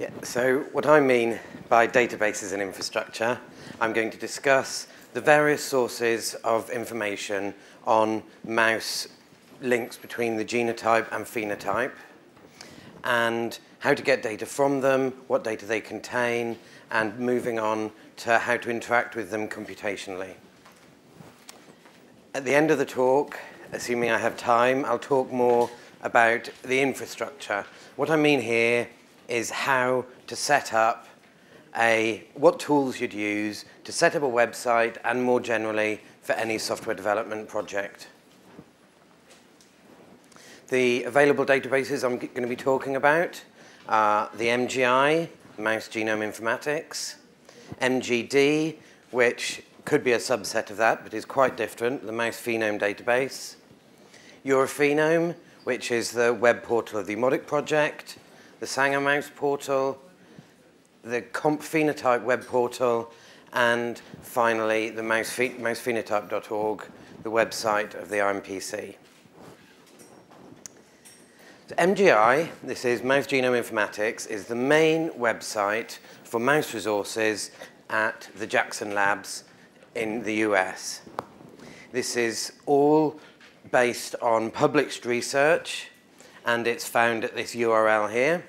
Yeah, so what I mean by databases and infrastructure, I'm going to discuss the various sources of information on mouse links between the genotype and phenotype, and how to get data from them, what data they contain, and moving on to how to interact with them computationally. At the end of the talk, assuming I have time, I'll talk more about the infrastructure. What I mean here is how to set up what tools you'd use to set up a website and more generally for any software development project. The available databases I'm going to be talking about are the MGI, Mouse Genome Informatics, MGD, which could be a subset of that, but is quite different, the Mouse Phenome database, Europhenome, which is the web portal of the Modic project, the Sanger Mouse portal, the Comp Phenotype web portal, and finally the mousephenotype.org, the website of the IMPC. So MGI, this is Mouse Genome Informatics, is the main website for mouse resources at the Jackson Labs in the US. This is all based on published research, and it's found at this URL here.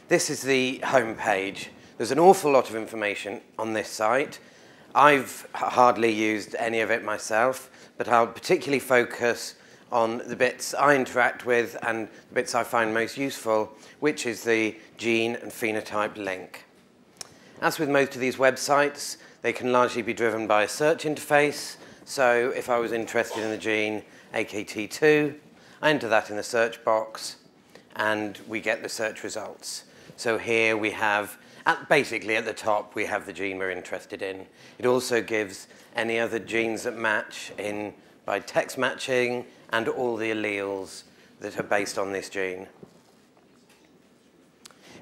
This is the home page. There's an awful lot of information on this site. I've hardly used any of it myself, but I'll particularly focus on the bits I interact with and the bits I find most useful, which is the gene and phenotype link. As with most of these websites, they can largely be driven by a search interface. So if I was interested in the gene AKT2, I enter that in the search box, and we get the search results. So here we have, basically at the top, we have the gene we're interested in. It also gives any other genes that match by text matching and all the alleles that are based on this gene.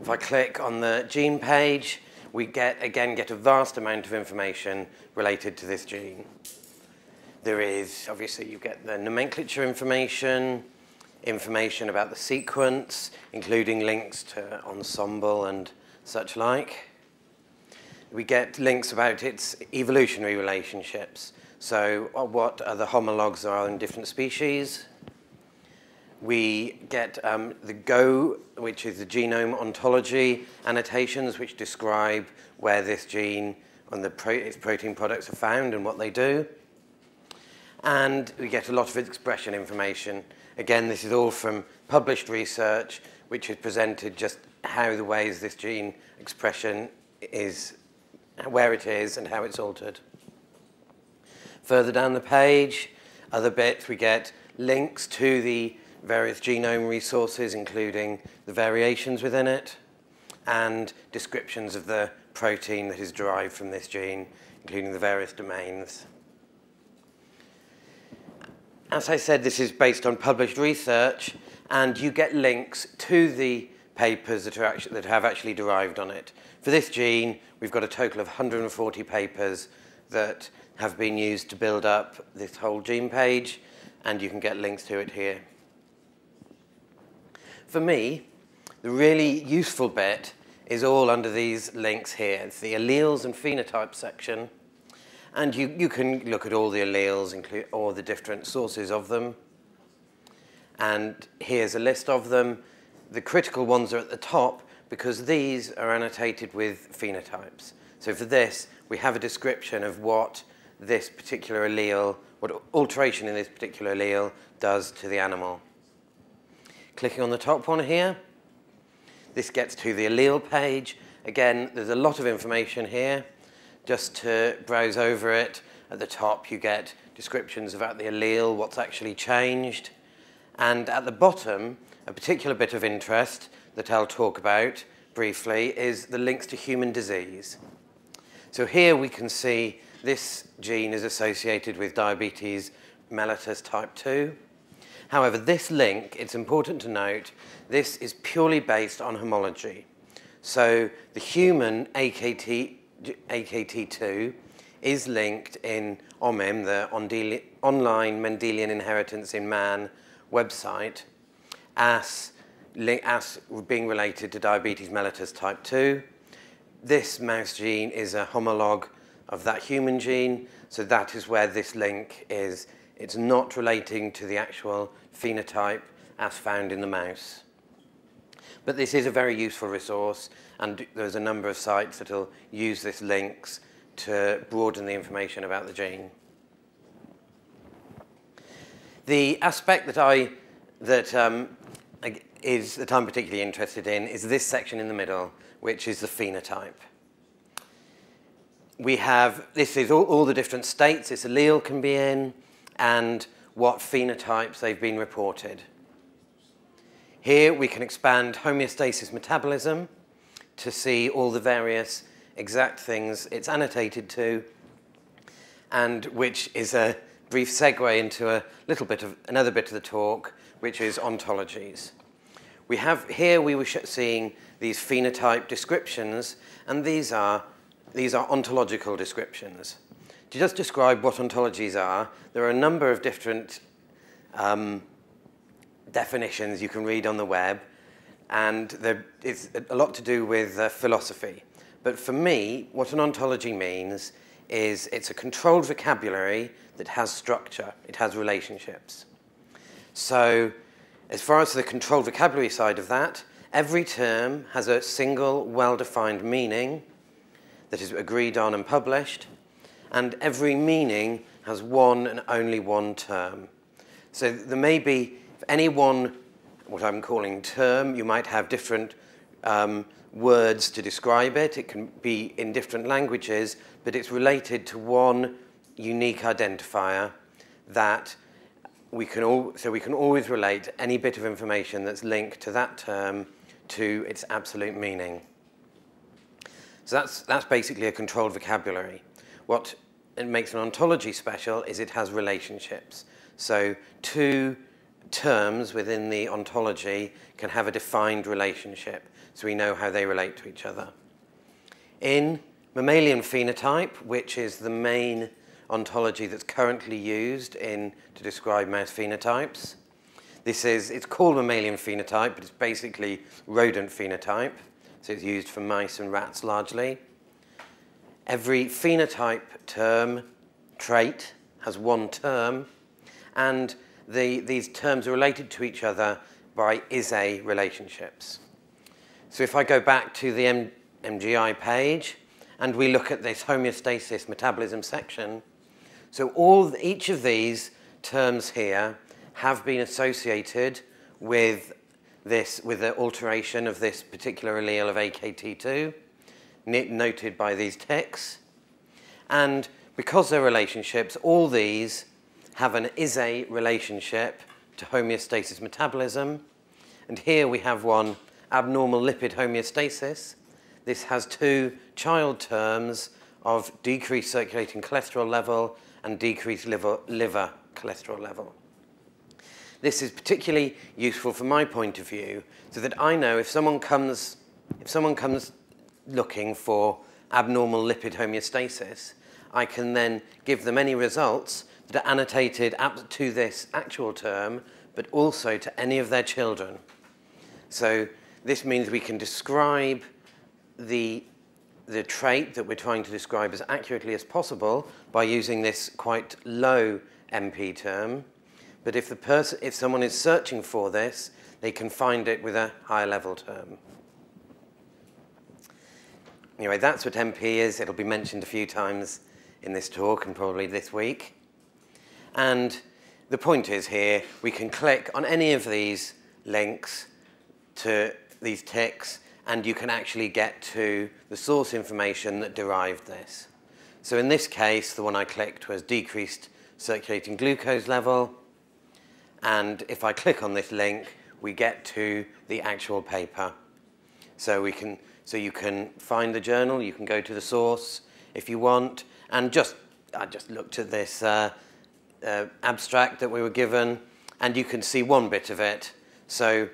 If I click on the gene page, we again get a vast amount of information related to this gene. There is, obviously, you get the nomenclature information about the sequence, including links to Ensemble and such like. We get links about its evolutionary relationships. So what other homologs there are in different species. We get the GO, which is the genome ontology annotations, which describe where this gene and its protein products are found and what they do. And we get a lot of expression information. Again, this is all from published research, which is presented just how the ways this gene expression is, where it is, and how it's altered. Further down the page, other bits, we get links to the various genome resources, including the variations within it, and descriptions of the protein that is derived from this gene, including the various domains. As I said, this is based on published research, and you get links to the papers that have actually derived on it. For this gene, we've got a total of 140 papers that have been used to build up this whole gene page, and you can get links to it here. For me, the really useful bit is all under these links here. It's the alleles and phenotype section. And you can look at all the alleles, include all the different sources of them. And here's a list of them. The critical ones are at the top because these are annotated with phenotypes. So for this, we have a description of what this particular allele, what alteration in this particular allele does to the animal. Clicking on the top one here, this gets to the allele page. Again, there's a lot of information here. Just to browse over it, at the top you get descriptions about the allele, what's actually changed. And at the bottom, a particular bit of interest that I'll talk about briefly is the links to human disease. So here we can see this gene is associated with diabetes mellitus type 2. However, this link, it's important to note, this is purely based on homology. So the human AKT2 is linked in OMIM, the Online Mendelian Inheritance in Man website, as as being related to diabetes mellitus type 2. This mouse gene is a homologue of that human gene, so that is where this link is. It's not relating to the actual phenotype as found in the mouse. But this is a very useful resource, and there's a number of sites that will use this links to broaden the information about the gene. The aspect that I'm particularly interested in is this section in the middle, which is the phenotype. This is all the different states this allele can be in and what phenotypes they've been reported. Here we can expand homeostasis metabolism to see all the various exact things it's annotated to, and which is a brief segue into another bit of the talk, which is ontologies. Here we were seeing these phenotype descriptions, and these are ontological descriptions. To just describe what ontologies are, there are a number of different definitions you can read on the web, and it's a lot to do with philosophy. But for me, what an ontology means is it's a controlled vocabulary that has structure, it has relationships. So as far as the controlled vocabulary side of that, every term has a single well-defined meaning that is agreed on and published, and every meaning has one and only one term. So there may be, for any one, what I'm calling term, you might have different words to describe it. It can be in different languages, but it's related to one unique identifier that we can always relate any bit of information that's linked to that term to its absolute meaning. So that's basically a controlled vocabulary. What it makes an ontology special is it has relationships. So two terms within the ontology can have a defined relationship, so we know how they relate to each other. In mammalian phenotype, which is the main ontology that's currently used to describe mouse phenotypes, it's called mammalian phenotype, but it's basically rodent phenotype, so it's used for mice and rats largely. Every phenotype term, trait, has one term, and these terms are related to each other by is-a relationships. So if I go back to the MGI page and we look at this homeostasis metabolism section, so each of these terms here have been associated with the alteration of this particular allele of AKT2, noted by these ticks. And because they're relationships, all these have an is-a relationship to homeostasis metabolism. And here we have one, abnormal lipid homeostasis. This has two child terms of decreased circulating cholesterol level and decreased liver cholesterol level. This is particularly useful from my point of view, so that I know if someone comes looking for abnormal lipid homeostasis, I can then give them any results that are annotated to this actual term, but also to any of their children. So this means we can describe the trait that we're trying to describe as accurately as possible by using this quite low MP term. But if someone is searching for this, they can find it with a higher level term. Anyway, that's what MP is. It'll be mentioned a few times in this talk and probably this week. And the point is here, we can click on any of these links to these ticks, and you can actually get to the source information that derived this. So in this case, the one I clicked was decreased circulating glucose level. And if I click on this link, we get to the actual paper. So you can find the journal, you can go to the source if you want, and I just looked at this abstract that we were given, and you can see one bit of it. So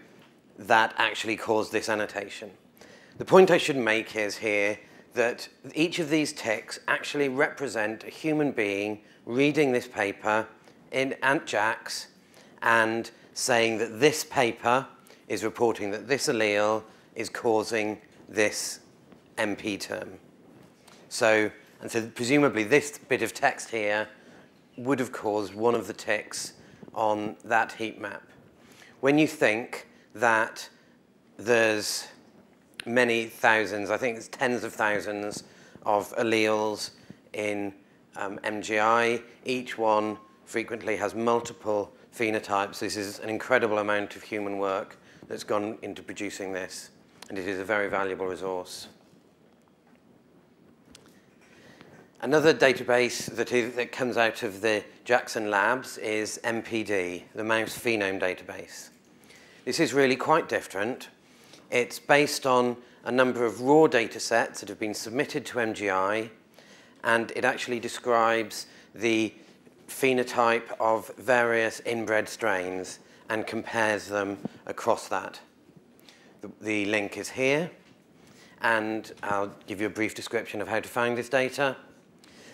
that actually caused this annotation. The point I should make is here that each of these ticks actually represent a human being reading this paper in Ant Jacks and saying that this paper is reporting that this allele is causing this MP term. So presumably this bit of text here would have caused one of the ticks on that heat map. When you think that there's many thousands, I think it's tens of thousands of alleles in MGI, each one frequently has multiple phenotypes. This is an incredible amount of human work that's gone into producing this, and it is a very valuable resource. Another database that comes out of the Jackson labs is MPD, the Mouse Phenome Database. This is really quite different. It's based on a number of raw data sets that have been submitted to MGI, and it actually describes the phenotype of various inbred strains and compares them across that. The link is here, and I'll give you a brief description of how to find this data.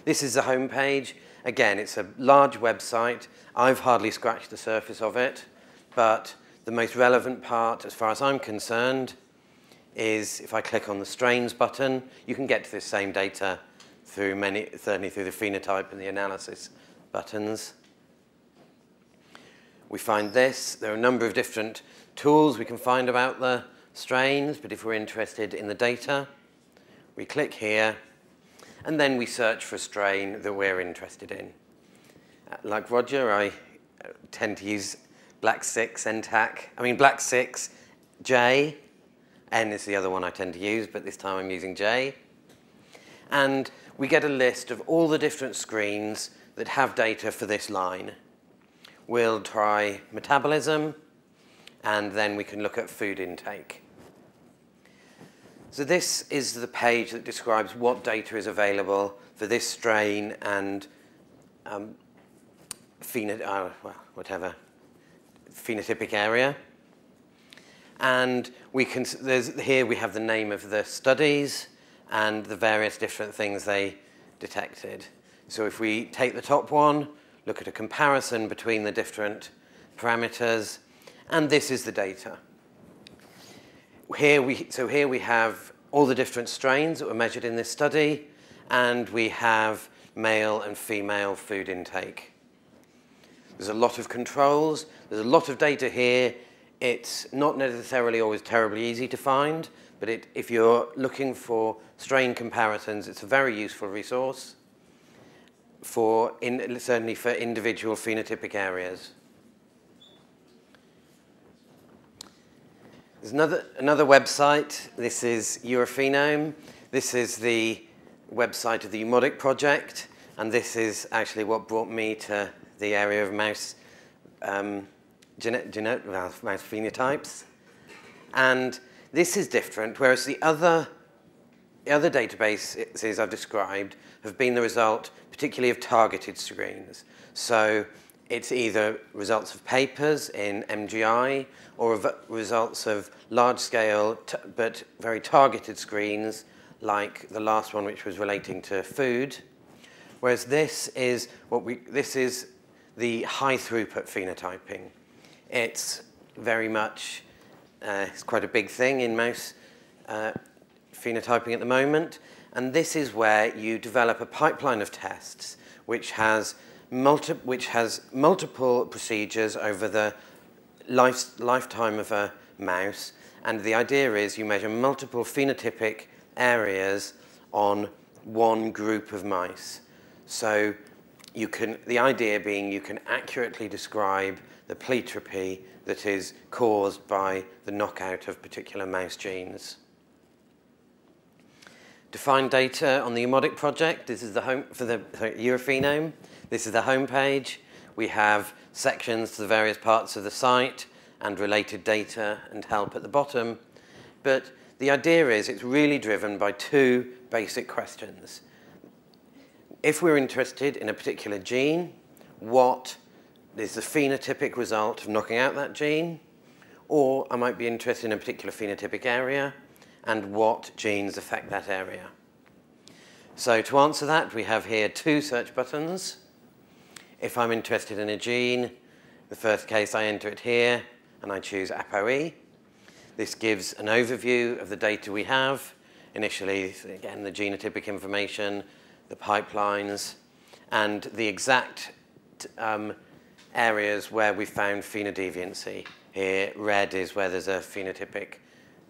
This is the home page. Again, it's a large website. I've hardly scratched the surface of it, but the most relevant part, as far as I'm concerned, is if I click on the strains button, you can get to this same data through certainly through the phenotype and the analysis buttons. We find this. There are a number of different tools we can find about the strains, but if we're interested in the data, we click here, and then we search for a strain that we're interested in. Like Roger, I tend to use Black 6 J. N is the other one I tend to use, but this time I'm using J. And we get a list of all the different screens that have data for this line. We'll try metabolism, and then we can look at food intake. So this is the page that describes what data is available for this strain and phenotypic area. And here we have the name of the studies and the various different things they detected. So if we take the top one, look at a comparison between the different parameters, and this is the data. Here we have all the different strains that were measured in this study, and we have male and female food intake. There's a lot of controls. There's a lot of data here. It's not necessarily always terribly easy to find, but if you're looking for strain comparisons, it's a very useful resource certainly for individual phenotypic areas. There's another website. This is Europhenome. This is the website of the Umodic project, and this is actually what brought me to the area of mouse mouse phenotypes. And this is different, whereas the other databases I've described have been the result particularly of targeted screens. So it's either results of papers in MGI or results of large-scale but very targeted screens like the last one, which was relating to food. Whereas this is the high-throughput phenotyping. It's very much, it's quite a big thing in mouse phenotyping at the moment. And this is where you develop a pipeline of tests which has multiple procedures over the lifetime of a mouse. And the idea is you measure multiple phenotypic areas on one group of mice. So the idea being you can accurately describe the pletropy that is caused by the knockout of particular mouse genes. To find data on the Umodic project, this is the home for the Europhenome. This is the home page. We have sections to the various parts of the site and related data and help at the bottom. But the idea is it's really driven by two basic questions. If we're interested in a particular gene, what is the phenotypic result of knocking out that gene? Or I might be interested in a particular phenotypic area, and what genes affect that area. So to answer that, we have here two search buttons. If I'm interested in a gene, the first case I enter it here, and I choose ApoE. This gives an overview of the data we have. Initially, again, the genotypic information, the pipelines, and the exact areas where we found phenodeviancy. Here, red is where there's a phenotypic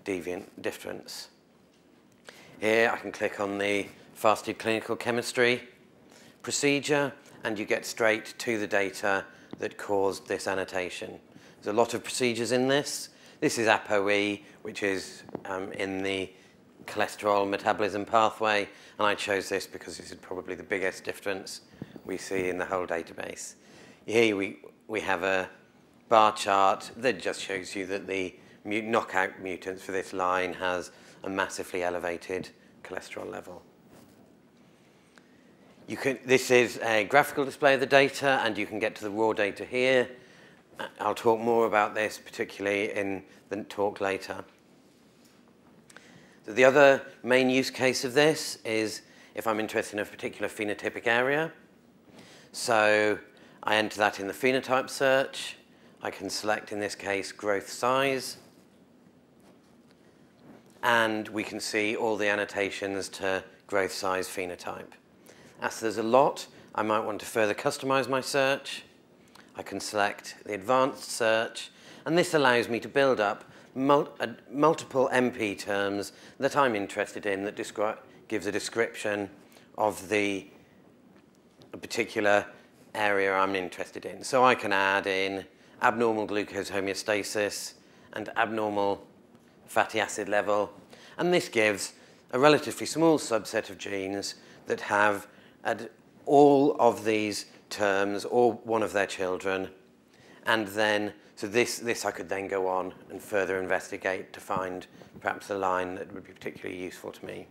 deviant difference. Here, I can click on the fasted clinical chemistry procedure, and you get straight to the data that caused this annotation. There's a lot of procedures in this. This is ApoE, which is in the cholesterol metabolism pathway, and I chose this because this is probably the biggest difference we see in the whole database. Here we have a bar chart that just shows you that the knockout mutants for this line has a massively elevated cholesterol level. This is a graphical display of the data, and you can get to the raw data here. I'll talk more about this, particularly in the talk later. So the other main use case of this is if I'm interested in a particular phenotypic area. So I enter that in the phenotype search. I can select, in this case, growth size. And we can see all the annotations to growth size phenotype. As there's a lot, I might want to further customize my search. I can select the advanced search, and this allows me to build up multiple MP terms that I'm interested in that gives a description of a particular area I'm interested in. So I can add in abnormal glucose homeostasis and abnormal fatty acid level, and this gives a relatively small subset of genes that have all of these terms or one of their children, and then so this I could then go on and further investigate to find perhaps a line that would be particularly useful to me.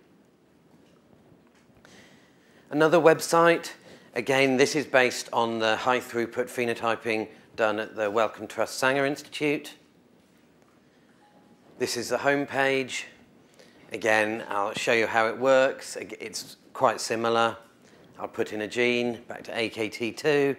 Another website, again, this is based on the high throughput phenotyping done at the Wellcome Trust Sanger Institute. This is the home page. Again, I'll show you how it works. It's quite similar. I'll put in a gene, back to AKT2.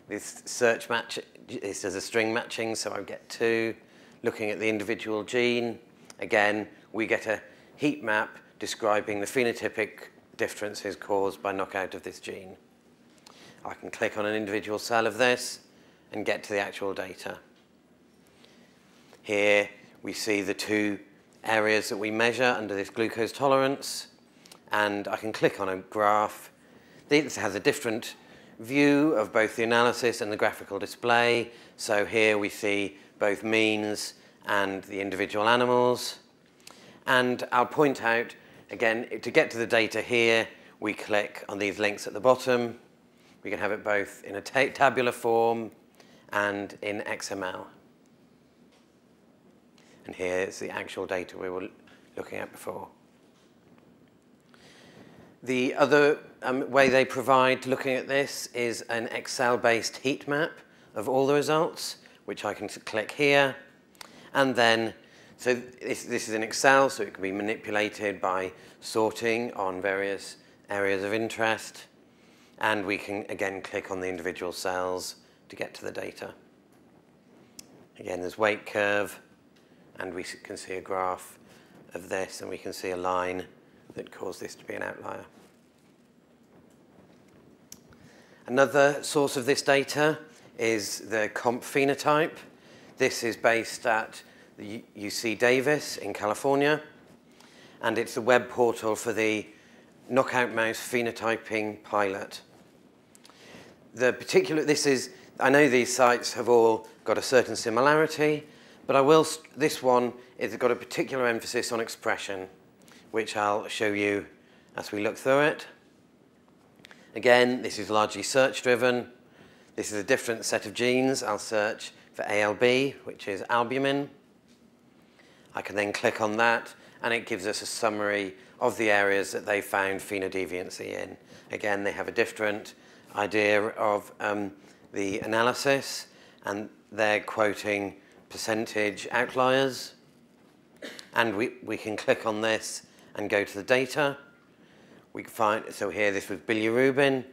This search match, this is a string matching, so I get 2. Looking at the individual gene, again, we get a heat map describing the phenotypic differences caused by knockout of this gene. I can click on an individual cell of this and get to the actual data. Here we see the 2 areas that we measure under this glucose tolerance, and I can click on a graph. This has a different view of both the analysis and the graphical display. So here we see both means and the individual animals. And I'll point out, again, to get to the data here, we click on these links at the bottom. We can have it both in a tabular form and in XML. And here is the actual data we were looking at before. The other way they provide looking at this is an Excel-based heat map of all the results, which I can click here. And then, so this is in Excel, so it can be manipulated by sorting on various areas of interest. And we can, again, click on the individual cells to get to the data. Again, there's weight curve, and we can see a graph of this, and we can see a line that caused this to be an outlier. Another source of this data is the comp phenotype. This is based at the UC Davis in California, and it's the web portal for the knockout mouse phenotyping pilot. I know these sites have all got a certain similarity, but this one has got a particular emphasis on expression, which I'll show you as we look through it. Again, this is largely search-driven. This is a different set of genes. I'll search for ALB, which is albumin. I can then click on that, and it gives us a summary of the areas that they found phenodeviancy in. Again, they have a different idea of the analysis, and they're quoting percentage outliers. And we can click on this and go to the data. We can find, so here this was bilirubin,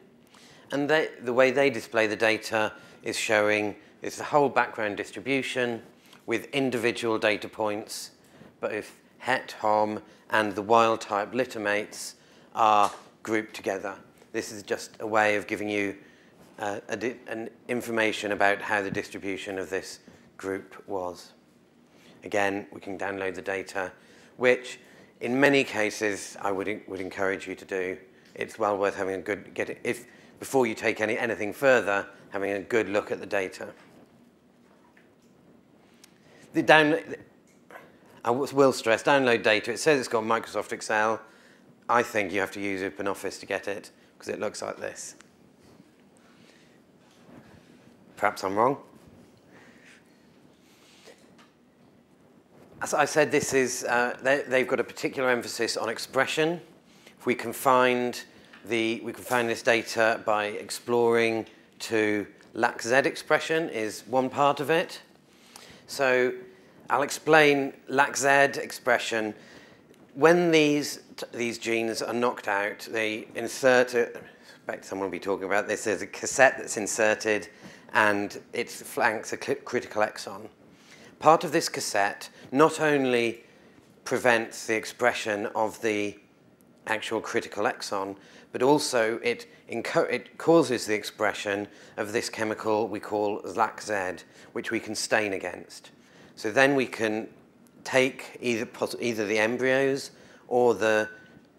and the way they display the data is showing it's the whole background distribution with individual data points, both het, hom, and the wild-type littermates are grouped together. This is just a way of giving you an information about how the distribution of this group was. Again, we can download the data, which in many cases I would encourage you to do. It's well worth having a good, before you take anything further, having a good look at the data. I will stress, download data. It says it's got Microsoft Excel. I think you have to use OpenOffice to get it, because it looks like this. Perhaps I'm wrong. As I said, this is, they've got a particular emphasis on expression. If we can find this data by exploring to LAC-Z expression is one part of it. So I'll explain LAC-Z expression. When these genes are knocked out, they insert it. I expect someone will be talking about this. There's a cassette that's inserted, and it flanks a critical exon. Part of this cassette not only prevents the expression of the actual critical exon, but also it causes the expression of this chemical we call LAC-Z, which we can stain against. So then we can take either the embryos or the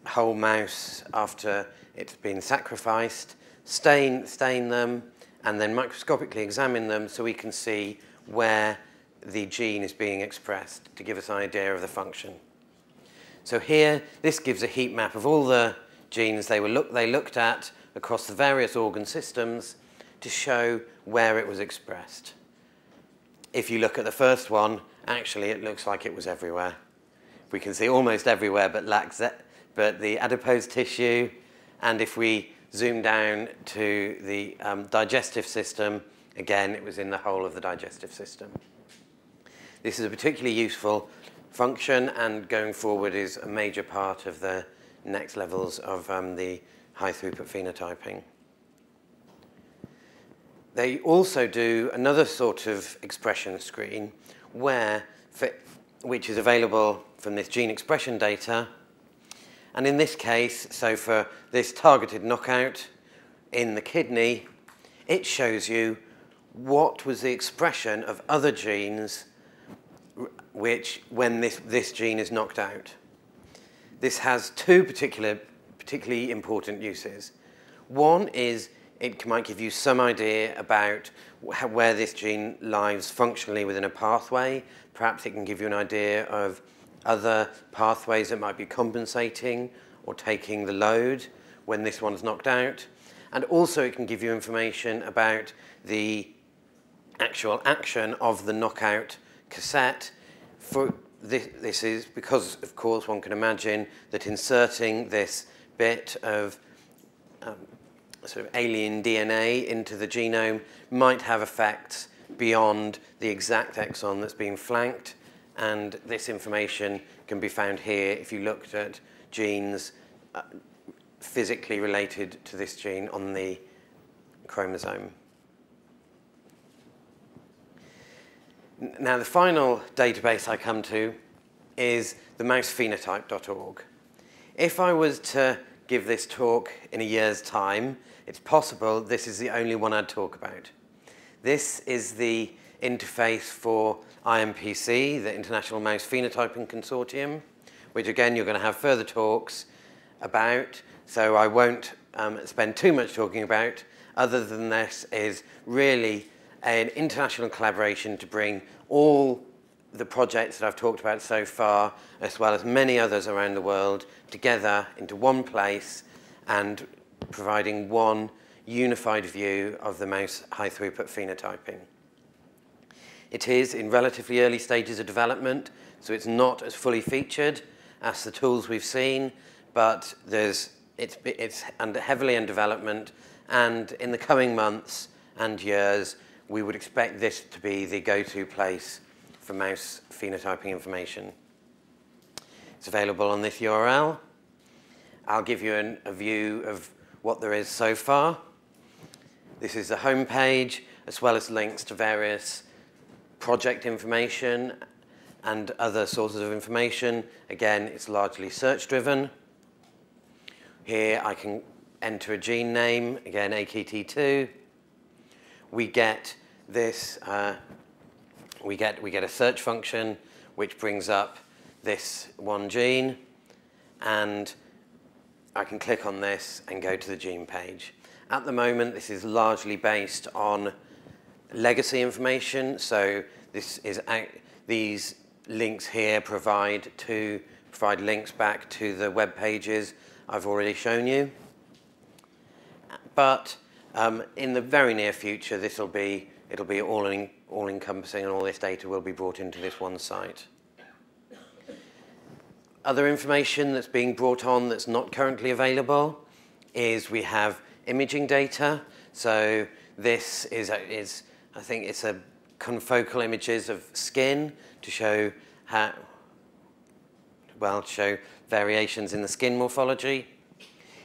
whole mouse after it's been sacrificed, stain them, and then microscopically examine them so we can see where the gene is being expressed to give us an idea of the function. So here, this gives a heat map of all the genes they looked at across the various organ systems to show where it was expressed. If you look at the first one, actually it looks like it was everywhere. We can see almost everywhere but the adipose tissue, and if we zoom down to the digestive system, again, it was in the whole of the digestive system. This is a particularly useful function, and going forward is a major part of the next levels of the high-throughput phenotyping. They also do another sort of expression screen which is available from this gene expression data. And in this case, so for this targeted knockout in the kidney, it shows you what was the expression of other genes when this gene is knocked out. This has two particularly important uses. One is it might give you some idea about where this gene lies functionally within a pathway. Perhaps it can give you an idea of other pathways that might be compensating or taking the load when this one's knocked out. And also it can give you information about the actual action of the knockout cassette. This is because, of course, one can imagine that inserting this bit of sort of alien DNA into the genome might have effects beyond the exact exon that's being flanked, and this information can be found here if you looked at genes physically related to this gene on the chromosome. Now, the final database I come to is the mousephenotype.org. If I was to give this talk in a year's time, it's possible this is the only one I'd talk about. This is the interface for IMPC, the International Mouse Phenotyping Consortium, which again you're going to have further talks about, so I won't spend too much talking about, other than this is really an international collaboration to bring all the projects that I've talked about so far, as well as many others around the world, together into one place and providing one unified view of the mouse high-throughput phenotyping. It is in relatively early stages of development, so it's not as fully featured as the tools we've seen, but it's heavily in development, and in the coming months and years, we would expect this to be the go-to place for mouse phenotyping information. It's available on this URL. I'll give you a view of what there is so far. This is the home page, as well as links to various project information and other sources of information. Again, it's largely search-driven. Here I can enter a gene name, again, AKT2. We get this, we get a search function which brings up this one gene, and I can click on this and go to the gene page. At the moment, this is largely based on legacy information, so these links here provide links back to the web pages I've already shown you. But in the very near future, it'll be all encompassing, and all this data will be brought into this one site. Other information that's being brought on that's not currently available is we have imaging data. So this is I think it's a confocal images of skin to show variations in the skin morphology.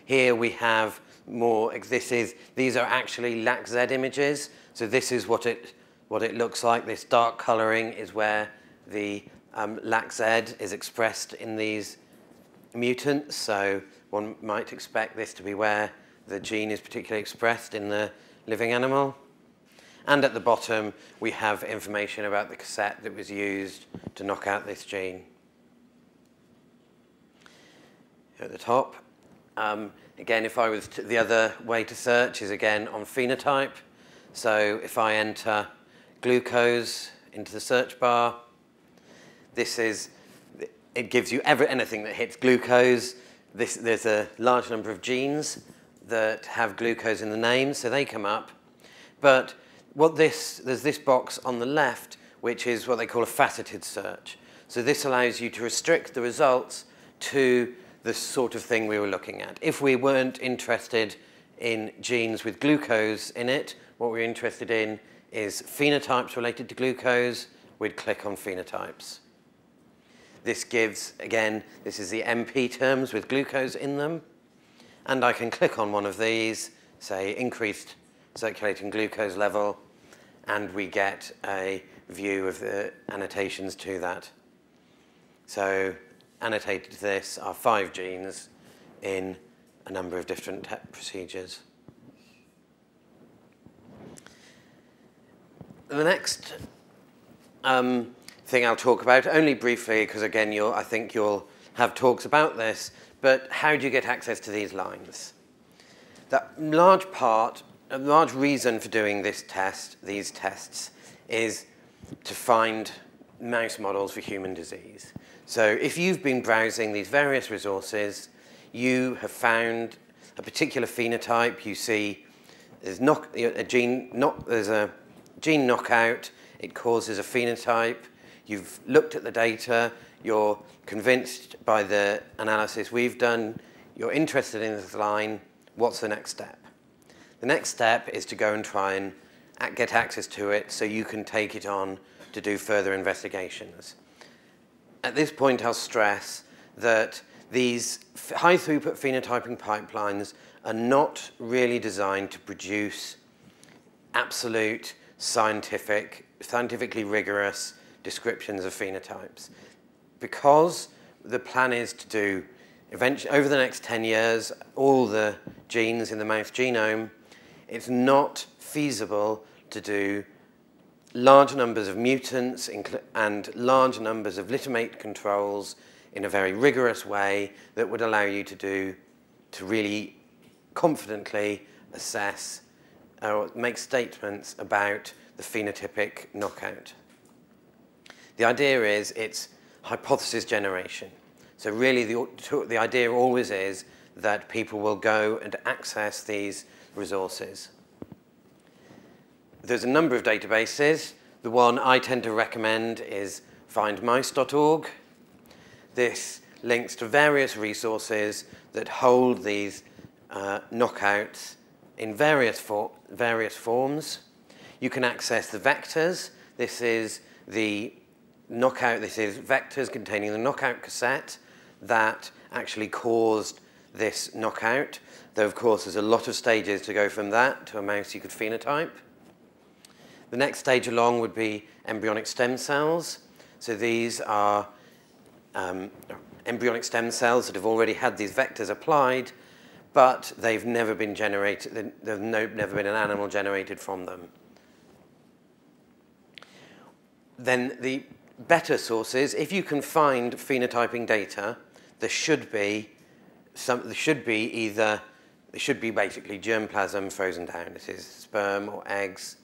Here we have more. These are actually LAC-Z images. So this is what it looks like. This dark coloring is where the LAC-Z is expressed in these mutants. So one might expect this to be where the gene is particularly expressed in the living animal. And at the bottom, we have information about the cassette that was used to knock out this gene. At the top, again, if I was the other way to search is again on phenotype. So if I enter glucose into the search bar, it gives you anything that hits glucose. There's a large number of genes that have glucose in the name, so they come up. But there's this box on the left, which is what they call a faceted search. So this allows you to restrict the results to the sort of thing we were looking at. If we weren't interested in genes with glucose in it, what we're interested in is phenotypes related to glucose. We'd click on phenotypes. This gives, again, this is the MP terms with glucose in them. And I can click on one of these, say increased circulating glucose level, and we get a view of the annotations to that. So annotated to this are 5 genes in a number of different procedures. The next thing I'll talk about, only briefly, because again, I think you'll have talks about this, but how do you get access to these lines? A large reason for doing these tests, is to find mouse models for human disease. So if you've been browsing these various resources, you have found a particular phenotype. You see there's a gene knockout. It causes a phenotype. You've looked at the data. You're convinced by the analysis we've done. You're interested in this line. What's the next step? The next step is to go and try and get access to it so you can take it on to do further investigations. At this point, I'll stress that these high-throughput phenotyping pipelines are not really designed to produce absolute scientifically rigorous descriptions of phenotypes. Because the plan is to do, eventually, over the next 10 years, all the genes in the mouse genome, it's not feasible to do large numbers of mutants and large numbers of littermate controls in a very rigorous way that would allow you to really confidently assess or make statements about the phenotypic knockout. The idea is it's hypothesis generation. So really the idea always is that people will go and access these resources. There's a number of databases. The one I tend to recommend is findmice.org. This links to various resources that hold these knockouts in various forms. You can access the vectors. This is the knockout. This is vectors containing the knockout cassette that actually caused this knockout. Though, of course, there's a lot of stages to go from that to a mouse you could phenotype. The next stage along would be embryonic stem cells. So these are embryonic stem cells that have already had these vectors applied, but they've never been generated, there's never been an animal generated from them. Then the better sources, if you can find phenotyping data, there should be basically germplasm frozen down. This is sperm or eggs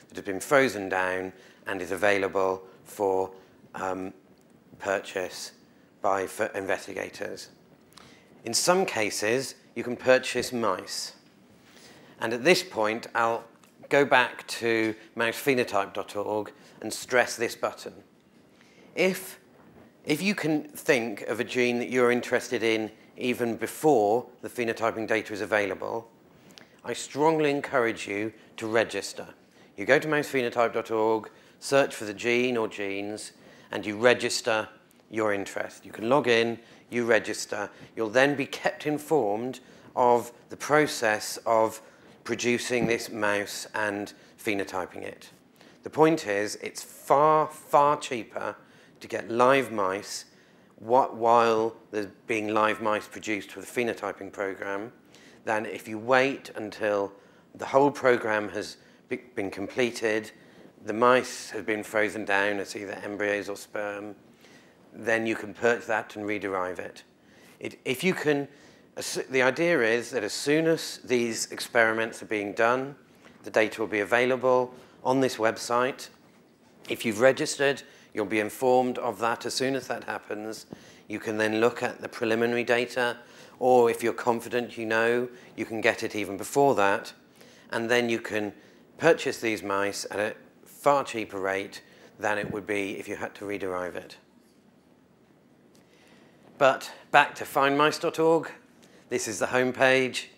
that have been frozen down and is available for purchase by investigators. In some cases, you can purchase mice. And at this point, I'll go back to mousephenotype.org and stress this button. If you can think of a gene that you're interested in even before the phenotyping data is available, I strongly encourage you to register. You go to mousephenotype.org, search for the gene or genes, and you register your interest. You can log in, you register. You'll then be kept informed of the process of producing this mouse and phenotyping it. The point is, it's far, far cheaper to get live mice while there's being live mice produced for the phenotyping program than if you wait until the whole program has been completed, the mice have been frozen down as either embryos or sperm, then you can purge that and rederive it. If you can, the idea is that as soon as these experiments are being done, the data will be available on this website. If you've registered, you'll be informed of that as soon as that happens. You can then look at the preliminary data, or if you're confident you know, you can get it even before that, and then you can purchase these mice at a far cheaper rate than it would be if you had to rederive it. But back to findmice.org. This is the home page,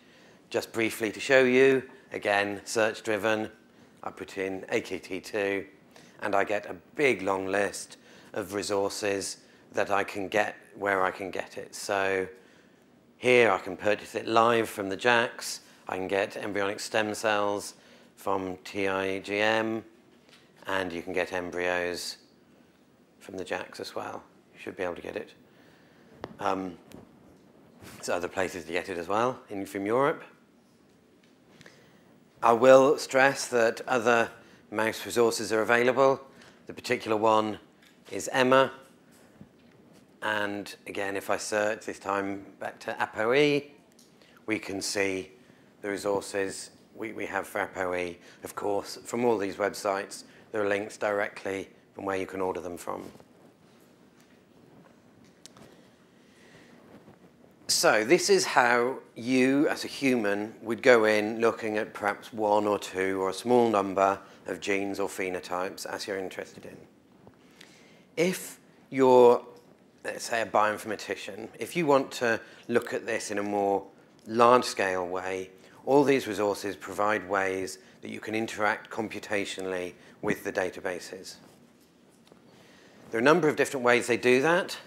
just briefly to show you. Again, search-driven. I put in AKT2, and I get a big, long list of resources that I can get where I can get it. So here I can purchase it live from the JAX. I can get embryonic stem cells from TIGM, and you can get embryos from the JAX as well. You should be able to get it. There's other places to get it as well, from Europe. I will stress that other mouse resources are available. The particular one is Emma. And again, if I search this time back to ApoE, we can see the resources we have for ApoE. Of course, from all these websites, there are links directly from where you can order them from. So this is how you, as a human, would go in looking at perhaps one or two or a small number of genes or phenotypes as you're interested in. If you're, let's say, a bioinformatician, if you want to look at this in a more large-scale way, all these resources provide ways that you can interact computationally with the databases. There are a number of different ways they do that.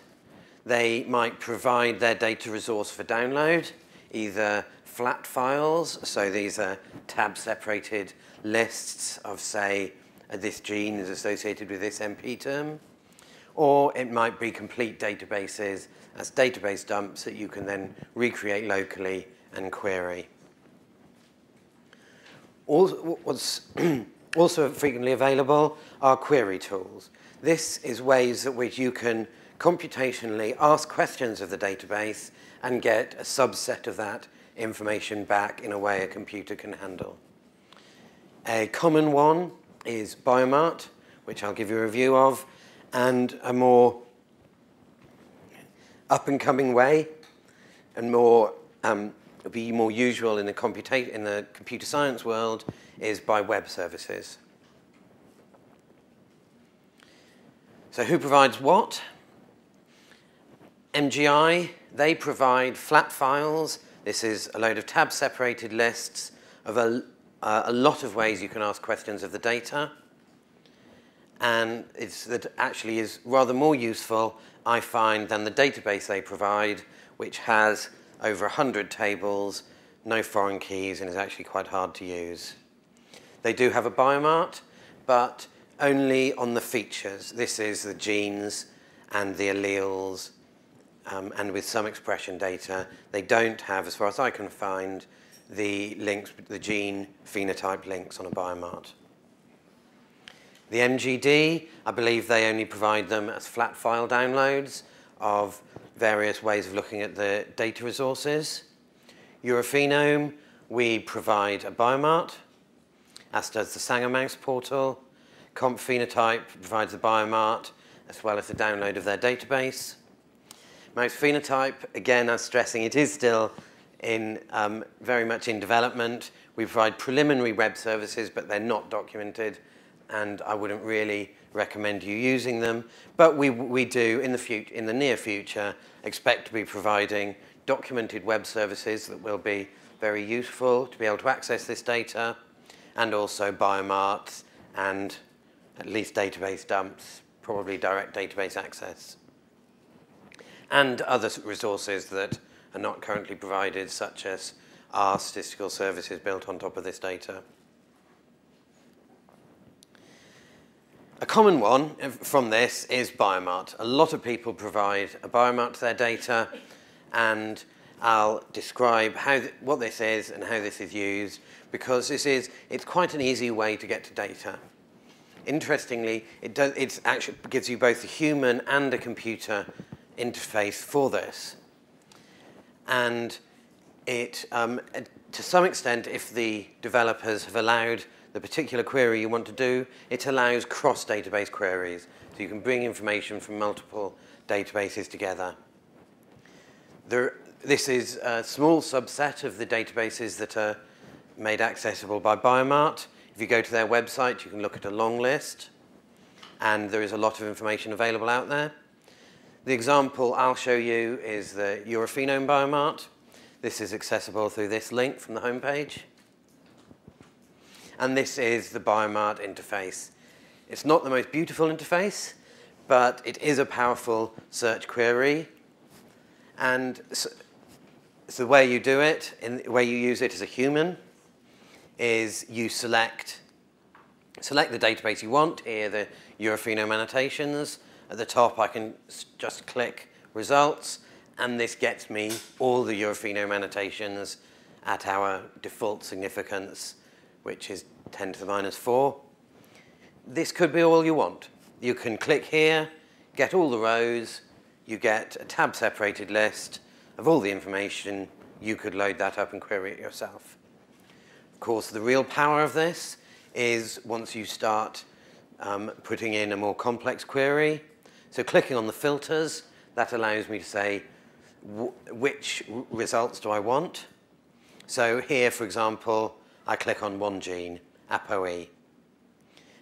They might provide their data resource for download, either flat files, so these are tab-separated lists of, say, this gene is associated with this MP term, or it might be complete databases as database dumps that you can then recreate locally and query. What's also frequently available are query tools. This is ways in which you can computationally ask questions of the database and get a subset of that information back in a way a computer can handle. A common one is Biomart, which I'll give you a review of, and a more up-and-coming way and more be more usual in the computer science world is by web services. So who provides what? MGI, they provide flat files. This is a load of tab-separated lists of a lot of ways you can ask questions of the data. And that actually is rather more useful, I find, than the database they provide, which has over 100 tables, no foreign keys, and is actually quite hard to use. They do have a Biomart, but only on the features. This is the genes and the alleles, and with some expression data. They don't have, as far as I can find, the links, the gene phenotype links on a Biomart. The MGD, I believe they only provide them as flat file downloads of various ways of looking at the data resources. Europhenome, we provide a Biomart, as does the Sanger Mouse portal. Comp Phenotype provides a Biomart, as well as the download of their database. Mouse Phenotype, again, as stressing, it is still in, very much in development. We provide preliminary web services, but they're not documented, and I wouldn't really recommend you using them. But we do, in the near future, expect to be providing documented web services that will be very useful to be able to access this data, and also Biomarts and at least database dumps, probably direct database access, and other resources that are not currently provided, such as R statistical services built on top of this data. A common one from this is Biomart. A lot of people provide a Biomart to their data, and I'll describe what this is and how this is used, because it's quite an easy way to get to data. Interestingly, it actually gives you both a human and a computer interface for this. And it, to some extent, if the developers have allowed the particular query you want to do, it allows cross-database queries. So you can bring information from multiple databases together. This is a small subset of the databases that are made accessible by Biomart. If you go to their website, you can look at a long list, and there is a lot of information available out there. The example I'll show you is the Europhenome Biomart. This is accessible through this link from the homepage. And this is the Biomart interface. It's not the most beautiful interface, but it is a powerful search query. And so the way you do it, the way you use it as a human, is you select the database you want. Here, the Europhenome annotations. At the top, I can just click results, and this gets me all the Europhenome annotations at our default significance, which is 10 to the minus 4. This could be all you want. You can click here, get all the rows, you get a tab-separated list of all the information. You could load that up and query it yourself. Of course, the real power of this is once you start putting in a more complex query. So clicking on the filters, that allows me to say which results do I want. So here, for example, I click on one gene, ApoE.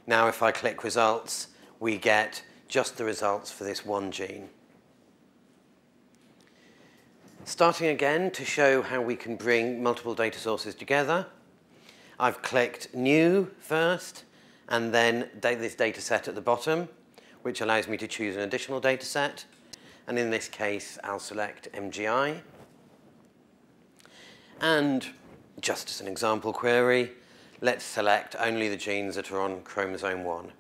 Now if I click results, we get just the results for this one gene. Starting again to show how we can bring multiple data sources together, I've clicked New first, and then this data set at the bottom, which allows me to choose an additional data set. And in this case, I'll select MGI. And just as an example query, let's select only the genes that are on chromosome 1.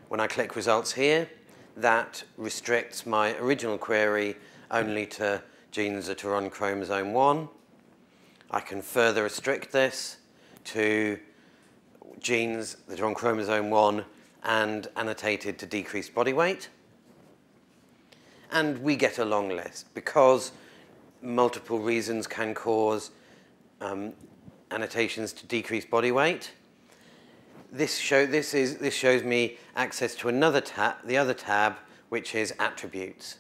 When I click results here, that restricts my original query only to genes that are on chromosome 1. I can further restrict this to genes that are on chromosome 1 and annotated to decreased body weight. And we get a long list because multiple reasons can cause annotations to decrease body weight. This shows me access to another tab, the other tab, which is attributes.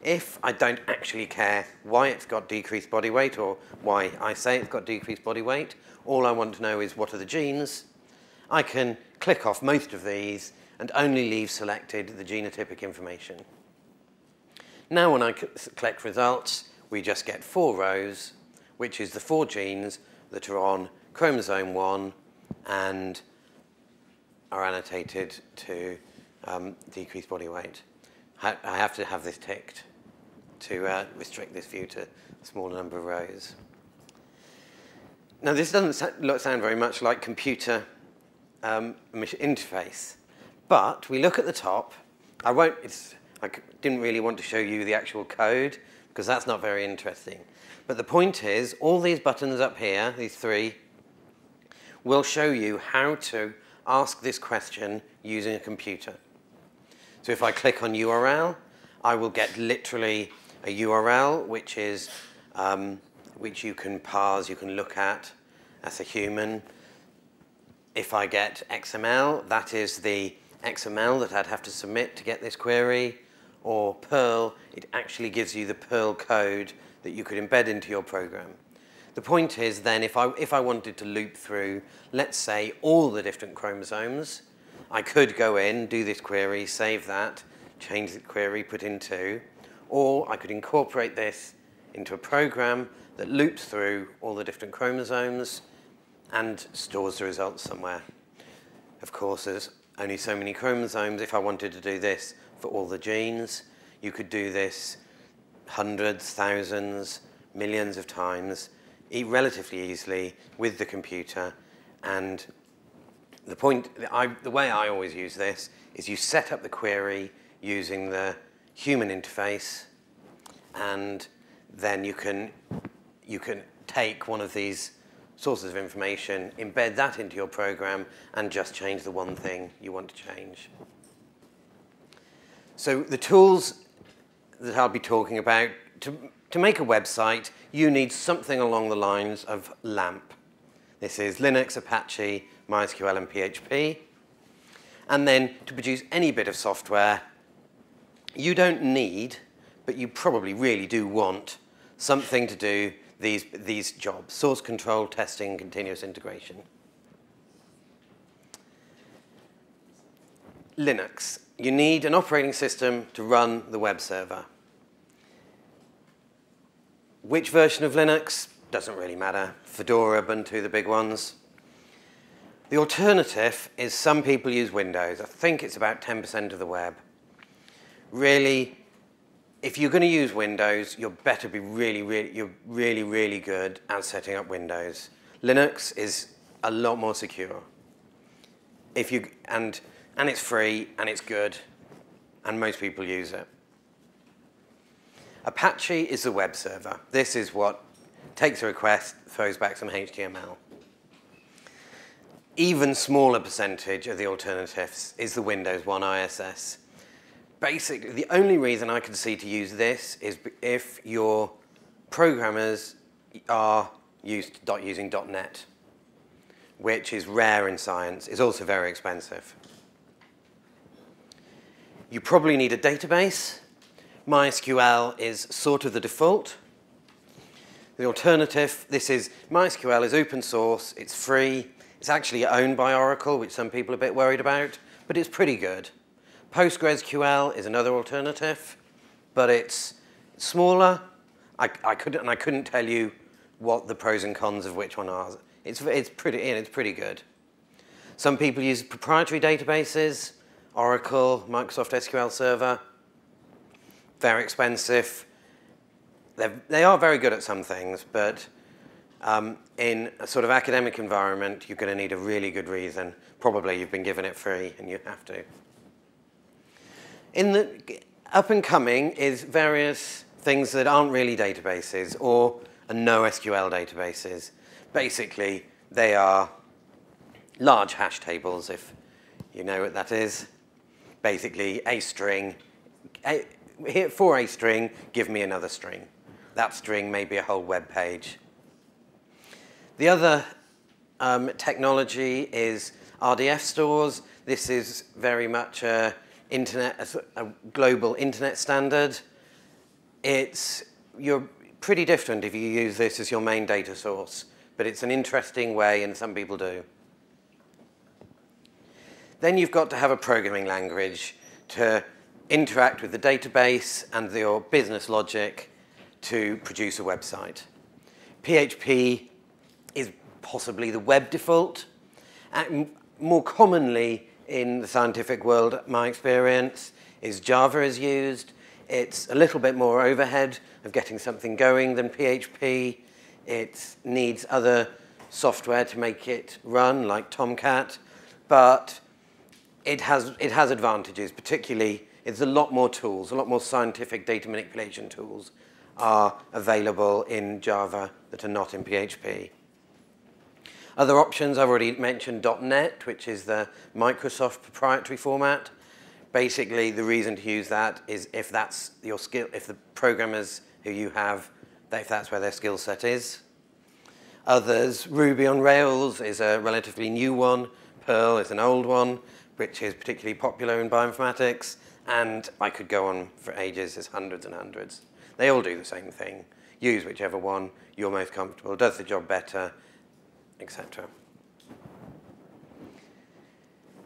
If I don't actually care why it's got decreased body weight or why I say it's got decreased body weight, all I want to know is what are the genes, I can click off most of these and only leave selected the genotypic information. Now when I click results, we just get 4 rows, which is the 4 genes that are on chromosome 1 and are annotated to decrease body weight. I have to have this ticked to restrict this view to a smaller number of rows. Now this doesn't sound very much like computer interface. But we look at the top. I didn't really want to show you the actual code because that's not very interesting. But the point is, all these buttons up here, these three, will show you how to ask this question using a computer. So if I click on URL, I will get literally a URL, which is which you can parse, you can look at as a human. If I get XML, that is the XML that I'd have to submit to get this query. Or Perl, it actually gives you the Perl code that you could embed into your program. The point is then, if I wanted to loop through, let's say, all the different chromosomes, I could go in, do this query, save that, change the query, put in 2, or I could incorporate this into a program that loops through all the different chromosomes and stores the results somewhere. Of course, there's only so many chromosomes. If I wanted to do this for all the genes, you could do this hundreds, thousands, millions of times, relatively easily with the computer. And the way I always use this is you set up the query using the human interface, and then you can take one of these sources of information, embed that into your program, and just change the one thing you want to change. So the tools that I'll be talking about, to make a website, you need something along the lines of LAMP. This is Linux, Apache, MySQL, and PHP. And then to produce any bit of software, you don't need, but you probably really do want, something to do these jobs: source control, testing, continuous integration. Linux. You need an operating system to run the web server. Which version of Linux? Doesn't really matter. Fedora, Ubuntu, the big ones. The alternative is some people use Windows. I think it's about 10% of the web. Really, if you're going to use Windows, you better be really good at setting up Windows. Linux is a lot more secure. And it's free, and it's good, and most people use it. Apache is the web server. This is what takes a request, throws back some HTML. Even smaller percentage of the alternatives is the Windows 1 ISS. Basically, the only reason I can see to use this is if your programmers are using .NET, which is rare in science, is also very expensive. You probably need a database. MySQL is sort of the default. The alternative, MySQL is open source, it's free. It's actually owned by Oracle, which some people are a bit worried about, but it's pretty good. PostgreSQL is another alternative, but it's smaller. I couldn't tell you what the pros and cons of which one are. It's pretty good. Some people use proprietary databases, Oracle, Microsoft SQL Server. Very expensive. They are very good at some things, but in a sort of academic environment, you're going to need a really good reason. Probably you've been given it free, and you have to. Up and coming is various things that aren't really databases or NoSQL databases. Basically, they are large hash tables, if you know what that is. Basically, a string. For a string, give me another string. That string may be a whole web page. The other technology is RDF stores. This is very much a global internet standard. You're pretty different if you use this as your main data source, but it's an interesting way, and some people do. Then you've got to have a programming language to interact with the database and your business logic to produce a website. PHP is possibly the web default. And more commonly in the scientific world, my experience is Java is used. It's a little bit more overhead of getting something going than PHP. It needs other software to make it run, like Tomcat. but it has advantages, particularly it's a lot more tools, a lot more scientific data manipulation tools are available in Java that are not in PHP. Other options, I've already mentioned .NET, which is the Microsoft proprietary format. Basically, the reason to use that is if that's your skill, if the programmers who you have, if that's where their skill set is. Others, Ruby on Rails is a relatively new one. Perl is an old one, which is particularly popular in bioinformatics. And I could go on for ages, there's hundreds and hundreds. They all do the same thing. Use whichever one you're most comfortable, does the job better, etc.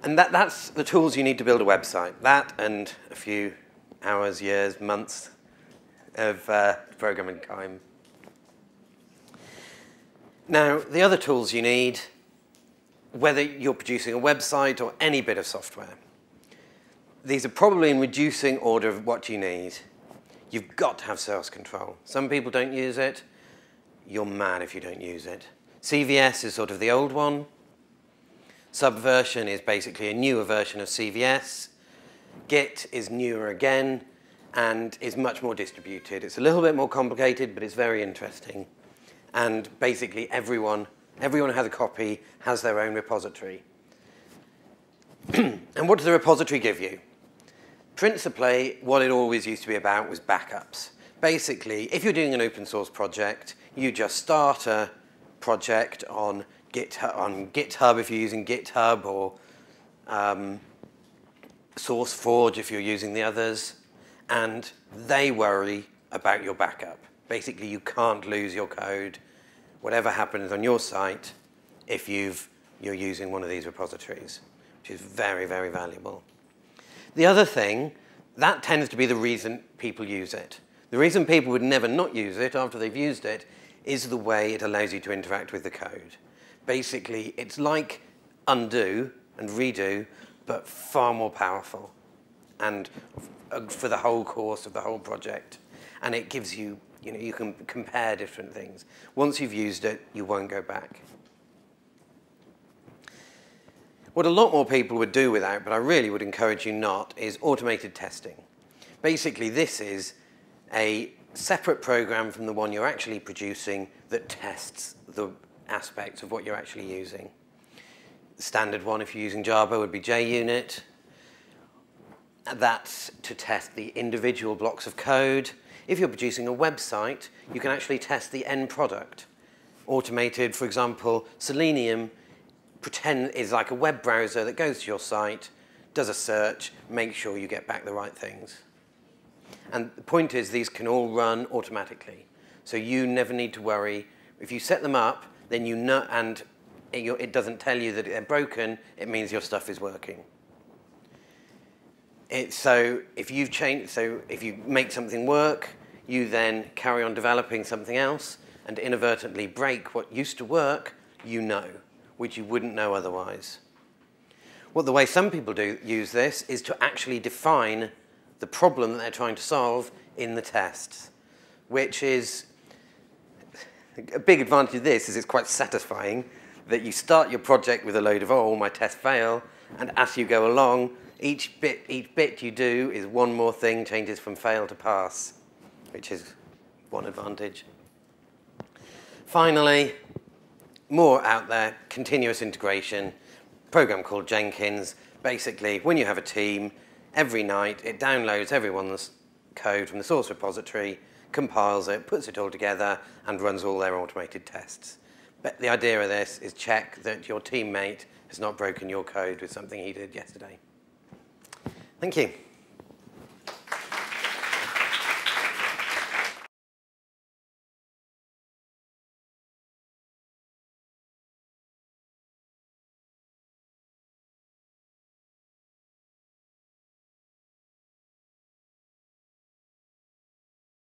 And that's the tools you need to build a website. That and a few hours, years, months of programming time. Now, the other tools you need, whether you're producing a website or any bit of software, these are probably in reducing order of what you need. You've got to have source control. Some people don't use it. You're mad if you don't use it. CVS is sort of the old one. Subversion is basically a newer version of CVS. Git is newer again and is much more distributed. It's a little bit more complicated, but it's very interesting. And basically everyone who has a copy has their own repository. And what does the repository give you? Principally, what it always used to be about was backups. Basically, if you're doing an open source project, you just start a project on GitHub if you're using GitHub, or SourceForge if you're using the others, and they worry about your backup. Basically, you can't lose your code, whatever happens on your site, if you're using one of these repositories, which is very, very valuable. The other thing, that tends to be the reason people use it. The reason people would never not use it after they've used it is the way it allows you to interact with the code. Basically, it's like undo and redo, but far more powerful, and for the whole course of the whole project. And it gives you, you can compare different things. Once you've used it, you won't go back. What a lot more people would do without, but I really would encourage you not, is automated testing. Basically, this is a separate program from the one you're actually producing that tests the aspects of what you're actually using. The standard one, if you're using Java, would be JUnit. That's to test the individual blocks of code. If you're producing a website, you can actually test the end product. Automated, for example, Selenium is like a web browser that goes to your site, does a search, makes sure you get back the right things. And the point is, these can all run automatically. So you never need to worry. If you set them up, then you know, and it doesn't tell you that they're broken, it means your stuff is working. So if you make something work, you then carry on developing something else and inadvertently break what used to work, which you wouldn't know otherwise. Well, the way some people use this is to actually define the problem that they're trying to solve in the tests, which is a big advantage of this is it's quite satisfying that you start your project with a load of, oh, all my tests fail, and as you go along, each bit you do is one more thing changes from fail to pass, which is one advantage. Finally, more out there, continuous integration, a program called Jenkins. Basically, when you have a team, every night it downloads everyone's code from the source repository, compiles it, puts it all together, and runs all their automated tests. But the idea of this is check that your teammate has not broken your code with something he did yesterday. Thank you.